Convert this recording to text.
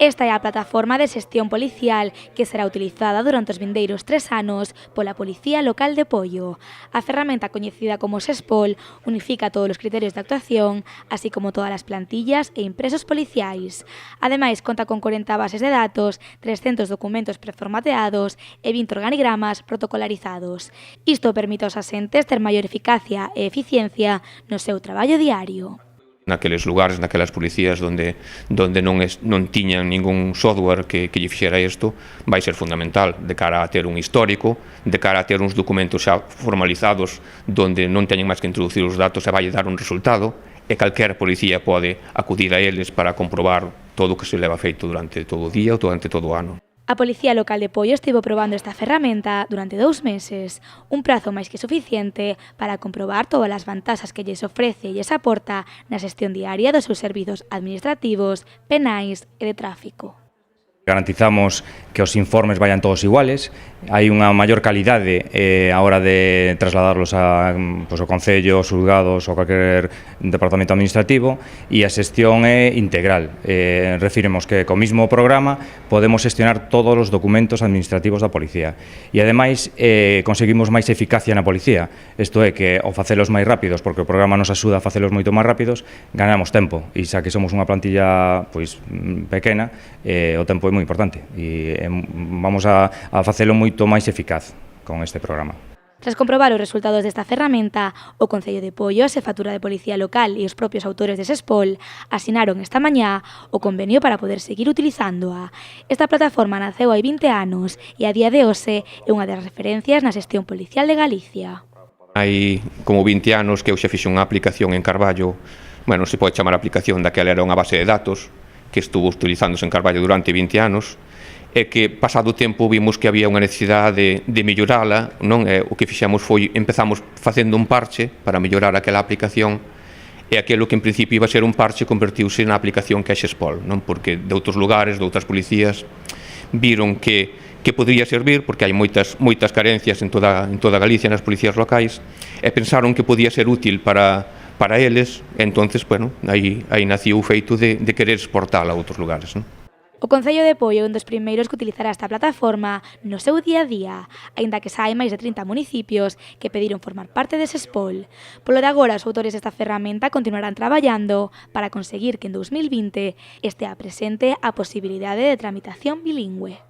Esta é a plataforma de xestión policial que será utilizada durante os vindeiros 3 anos pola Policía Local de Poio. A ferramenta coñecida como SESPOL unifica todos os criterios de actuación, así como todas as plantillas e impresos policiais. Ademais, conta con 40 bases de datos, 300 documentos preformateados e 20 organigramas protocolarizados. Isto permite aos asentes ter maior eficacia e eficiencia no seu traballo diario. Naqueles lugares, naquelas policías onde non tiñan ningún software que lle fixera isto, vai ser fundamental de cara a ter un histórico, de cara a ter uns documentos xa formalizados onde non teñen máis que introducir os datos e vai dar un resultado, e calquera policía pode acudir a eles para comprobar todo o que se leva feito durante todo o día ou durante todo o ano. A Policía Local de Poio estivo probando esta ferramenta durante 2 meses, un prazo máis que suficiente para comprobar todas as vantaxes que lles ofrece e lles aporta na xestión diaria dos seus servizos administrativos, penais e de tráfico. Garantizamos que os informes vayan todos iguales, hai unha maior calidade a hora de trasladarlos ao Concello, aos xulgados ou calquer departamento administrativo, e a xestión é integral. Refiremos que co mismo programa podemos xestionar todos os documentos administrativos da policía e ademais conseguimos máis eficacia na policía, isto é que ao facelos máis rápidos, porque o programa nos axuda a facelos moito máis rápidos, ganamos tempo, e xa que somos unha plantilla pequena, o tempo é moi importante e vamos a facelo moito máis eficaz con este programa. Tras comprobar os resultados desta ferramenta, o Concello de Poio, a Xefatura de Policía Local e os propios autores de SESPOL asinaron esta mañá o convenio para poder seguir utilizándoa. Esta plataforma naceu hai 20 anos e a día de hoxe é unha das referencias na xestión policial de Galicia. Hai como 20 anos que eu xa fixe unha aplicación en Carballo, se pode chamar aplicación, daquela era unha base de datos que estuvo utilizándose en Carballo durante 20 anos, e que, pasado o tempo, vimos que había unha necesidade de mellorala, non? O que fixemos foi, empezamos facendo un parche para mellorar aquela aplicación, e aquilo que en principio iba a ser un parche convertiuse na aplicación que é SESPOL, non? Porque de outros lugares, de outras policías, viron que podría servir, porque hai moitas carencias en toda Galicia nas policías locais, e pensaron que podía ser útil para eles, e entonces, aí naciu o feito de querer exportala a outros lugares, non? O Concello de Poio é un dos primeiros que utilizará esta plataforma no seu día a día, aínda que xa hai máis de 30 municipios que pediron formar parte de SESPOL. Polo de agora, os autores desta ferramenta continuarán traballando para conseguir que en 2020 estea presente a posibilidade de tramitación bilingüe.